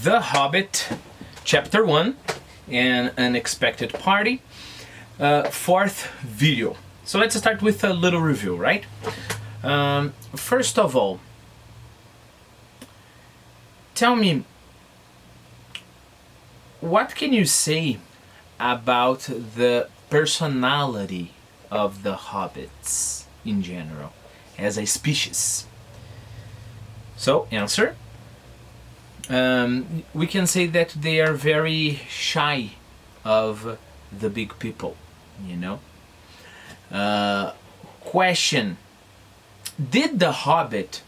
The Hobbit, Chapter 1, An Unexpected Party, fourth video. So let's start with a little review, right? First of all, tell me, what can you say about the personality of the hobbits in general, as a species? So, answer. We can say that they are very shy of the big people, you know? Question. Did the Hobbit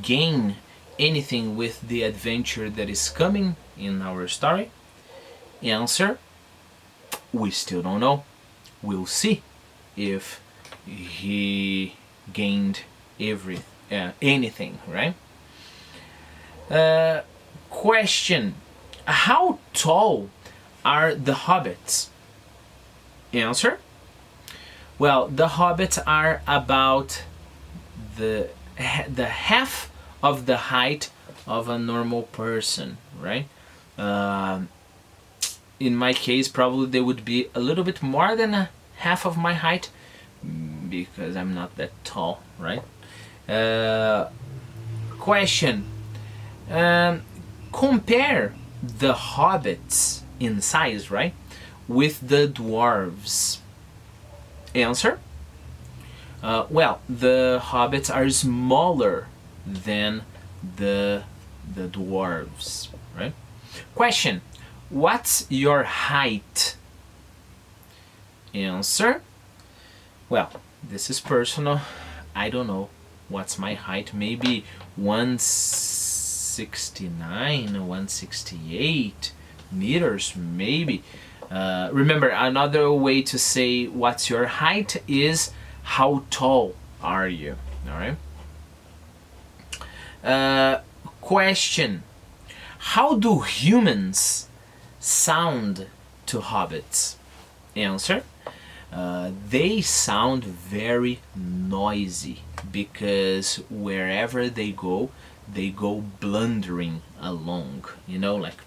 gain anything with the adventure that is coming in our story? Answer. We still don't know. We'll see if he gained anything, right? Question. How tall are the hobbits? Answer. Well, the hobbits are about the half of the height of a normal person, right? In my case, probably they would be a little bit more than half of my height, because I'm not that tall, right? Question. Compare the hobbits in size, right, with the dwarves. Answer. Well, the hobbits are smaller than the dwarves, right? Question. What's your height? Answer. Well, this is personal. I don't know what's my height. Maybe 169, 168 meters, maybe. Remember, another way to say what's your height is how tall are you, all right? Question. How do humans sound to hobbits? Answer. They sound very noisy, because wherever they go blundering along, you know, like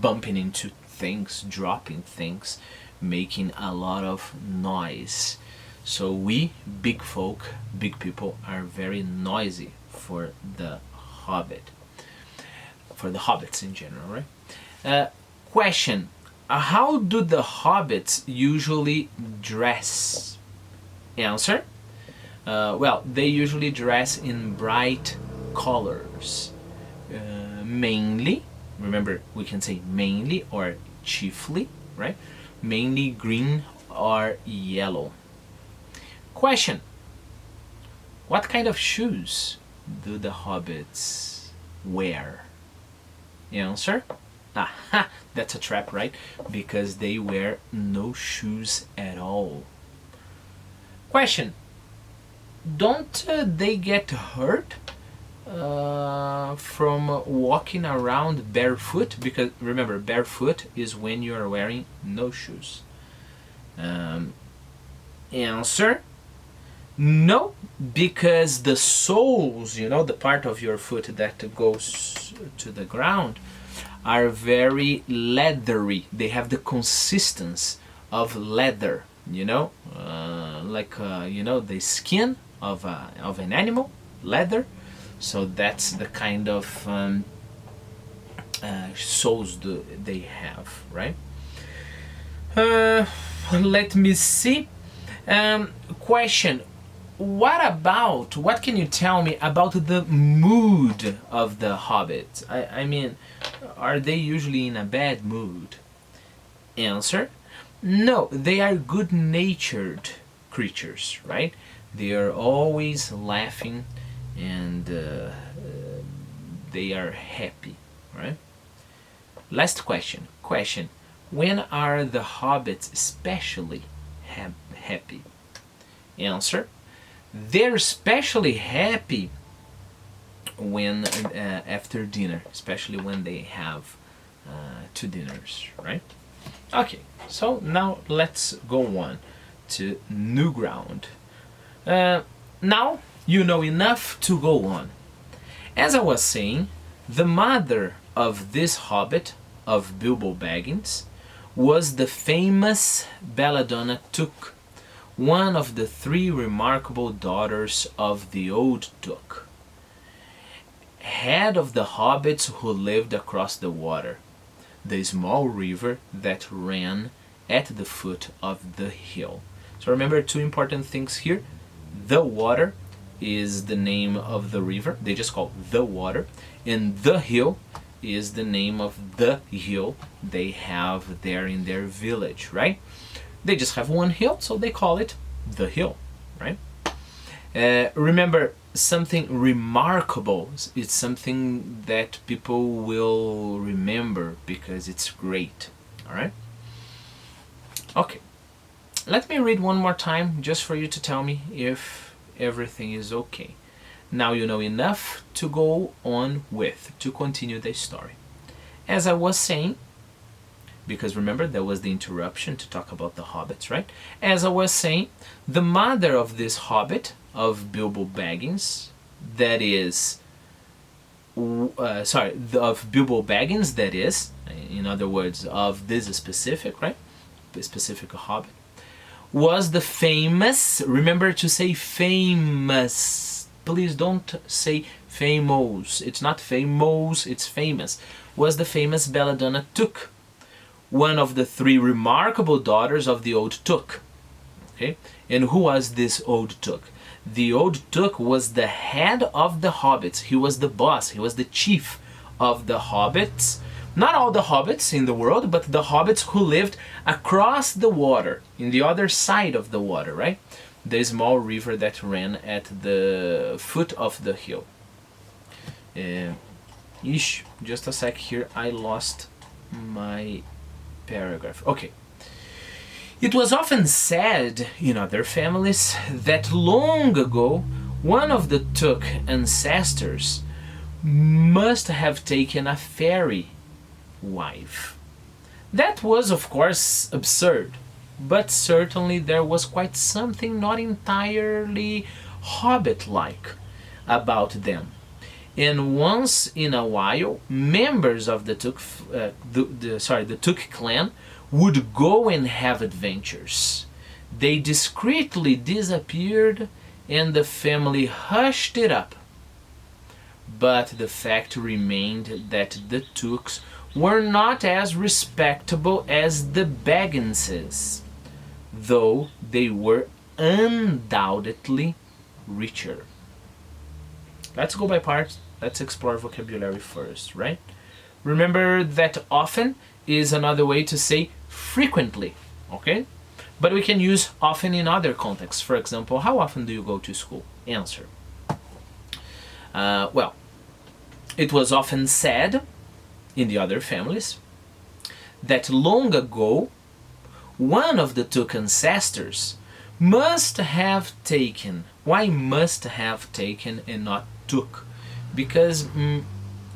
bumping into things, dropping things, making a lot of noise. So we, big folk, big people, are very noisy for the hobbits in general, right? Question. How do the hobbits usually dress? Answer. Well, they usually dress in bright colors. Mainly, remember, we can say mainly or chiefly, right? Mainly green or yellow. Question. What kind of shoes do the hobbits wear? Answer. Aha, that's a trap, right? Because they wear no shoes at all. Question. Don't they get hurt from walking around barefoot? Because remember, barefoot is when you are wearing no shoes. Answer. No, because the soles, you know, the part of your foot that goes to the ground, are very leathery. They have the consistency of leather, you know, you know, the skin of an animal, leather. So that's the kind of soles they have, right? Let me see. Question. What can you tell me about the mood of the hobbits? I mean, are they usually in a bad mood? Answer. No, they are good-natured creatures, right? They are always laughing, and they are happy, right? Last question. When are the hobbits especially happy? Answer. They're especially happy when after dinner, especially when they have 2 dinners, right? Okay, so now let's go on to new ground. Now you know enough to go on. As I was saying, The mother of this hobbit, of Bilbo Baggins, was the famous Belladonna Took, one of the three remarkable daughters of the old Took, head of the hobbits who lived across the water, the small river that ran at the foot of the hill. So remember two important things here. The water is the name of the river, they just call it the water, and the hill is the name of the hill they have there in their village, right? They just have one hill, so they call it the hill, right? Remember, something remarkable, it's something that people will remember because it's great, all right? Okay, let me read one more time just for you to tell me if everything is okay. Now you know enough to go on with, to continue the story. As I was saying, because remember there was the interruption to talk about the hobbits, right? As I was saying, the mother of this hobbit, of Bilbo Baggins, that is, of Bilbo Baggins, that is, in other words, of this specific, right? Specific hobbit, was the famous, remember to say famous, please don't say famous, it's not famous, it's famous, was the famous Belladonna Took, one of the three remarkable daughters of the old Took. Okay, and who was this old Took? The old Took was the head of the hobbits, he was the boss, he was the chief of the hobbits. Not all the hobbits in the world, but the hobbits who lived across the water, in the other side of the water, right? The small river that ran at the foot of the hill. Just a sec here, I lost my paragraph. Okay. It was often said in other families that long ago one of the Took ancestors must have taken a fairy wife. That was, of course, absurd, but certainly there was quite something not entirely hobbit-like about them. And once in a while, members of the Took, the Took clan would go and have adventures. They discreetly disappeared, and the family hushed it up. But the fact remained that the Tooks were not as respectable as the Bagginses, though they were undoubtedly richer. Let's go by parts. Let's explore vocabulary first, right? Remember that often is another way to say frequently, okay? But we can use often in other contexts. For example, how often do you go to school? Answer. Well, it was often said in the other families that long ago one of the Took ancestors must have taken. Why must have taken and not took? Because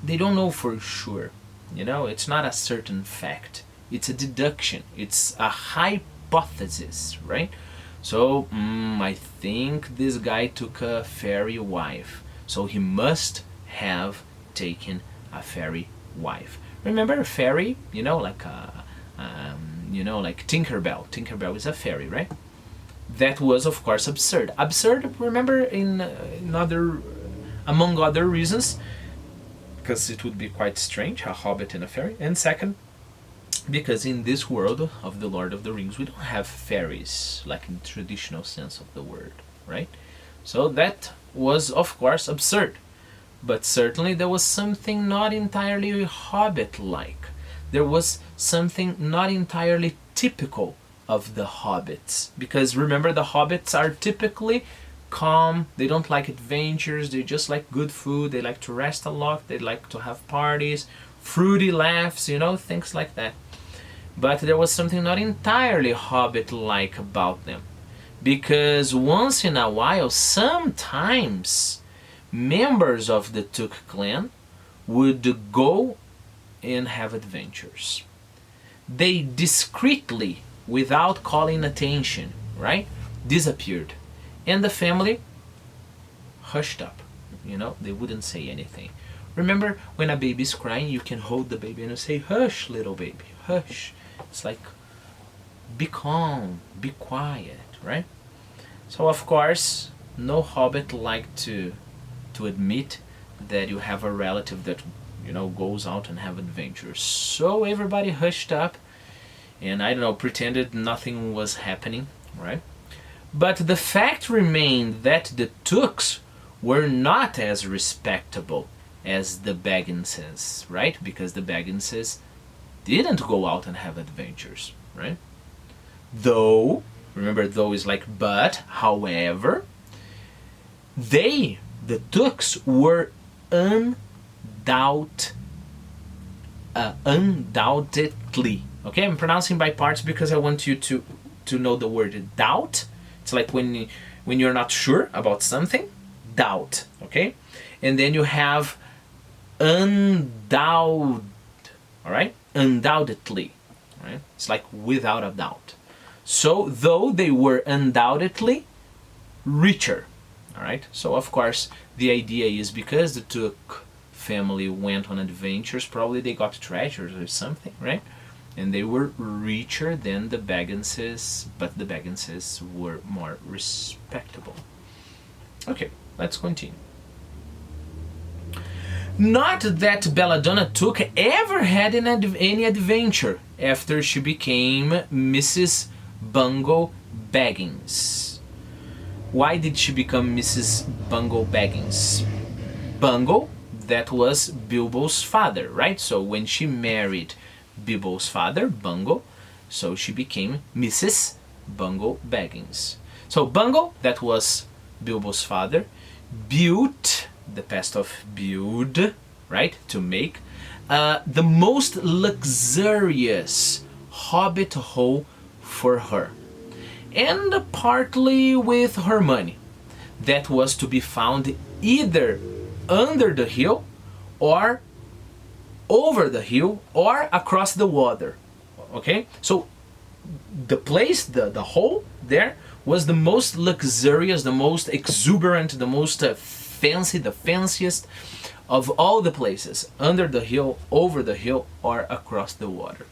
they don't know for sure. You know, it's not a certain fact. It's a deduction. It's a hypothesis, right? So I think this guy took a fairy wife, so he must have taken a fairy wife. Remember a fairy? You know, like like Tinkerbell. Tinkerbell is a fairy, right? That was, of course, absurd. Absurd. Remember, among other reasons, because it would be quite strange, a hobbit and a fairy. And second, because in this world of the Lord of the Rings, we don't have fairies like in the traditional sense of the word, right? So that was, of course, absurd. But certainly there was something not entirely hobbit-like. There was something not entirely typical of the hobbits. Because remember, the hobbits are typically calm, they don't like adventures, they just like good food, they like to rest a lot, they like to have parties, fruity laughs, you know, things like that. But there was something not entirely hobbit-like about them. Because once in a while, sometimes members of the Took clan would go and have adventures. They discreetly, without calling attention, right, disappeared. And the family hushed up, you know, they wouldn't say anything. Remember, when a baby is crying, you can hold the baby and you say, hush, little baby, hush. It's like, be calm, be quiet, right? So of course, no hobbit like to admit that you have a relative that, you know, goes out and have adventures. So everybody hushed up and, I don't know, pretended nothing was happening, right? But the fact remained that the Tooks were not as respectable as the Bagginses, right? Because the Bagginses didn't go out and have adventures, right? Though, remember, though is like but, however, they, the Tooks, were undoubtedly, okay, I'm pronouncing by parts because I want you to know the word doubt. It's like when you're not sure about something, doubt, okay? And then you have all right? Undoubtedly, right? It's like without a doubt. So, though they were undoubtedly richer, all right? So, of course, the idea is because the Took family went on adventures, probably they got treasures or something, right? And they were richer than the Bagginses, but the Bagginses were more respectable. Okay, let's continue. Not that Belladonna Took ever had any adventure after she became Mrs. Bungo Baggins. Why did she become Mrs. Bungo Baggins? Bungo, that was Bilbo's father, right? So when she married Bilbo's father, Bungo, so she became Mrs. Bungo Baggins. So Bungo, that was Bilbo's father, built, the past of build, right, to make, the most luxurious hobbit-hole for her, and partly with her money, that was to be found either under the hill or over the hill or across the water. Okay, so the place, the hole there was the most luxurious, the most exuberant, the most fancy, the fanciest of all the places, under the hill, over the hill, or across the water.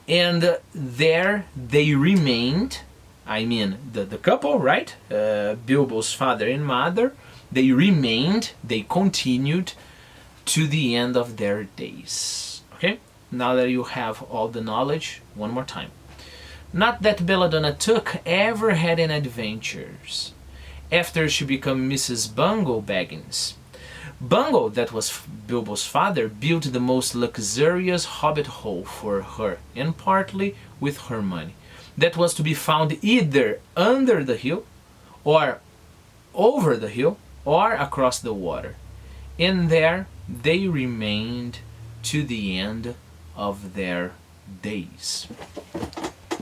And there they remained, I mean the couple, right, Bilbo's father and mother, they remained, they continued to the end of their days. Okay, now that you have all the knowledge, one more time. Not that Belladonna Took ever had any adventures after she became Mrs. Bungo Baggins. Bungo, that was Bilbo's father, built the most luxurious hobbit-hole for her, and partly with her money, that was to be found either under the hill, or over the hill, or across the water. And there they remained to the end of their days.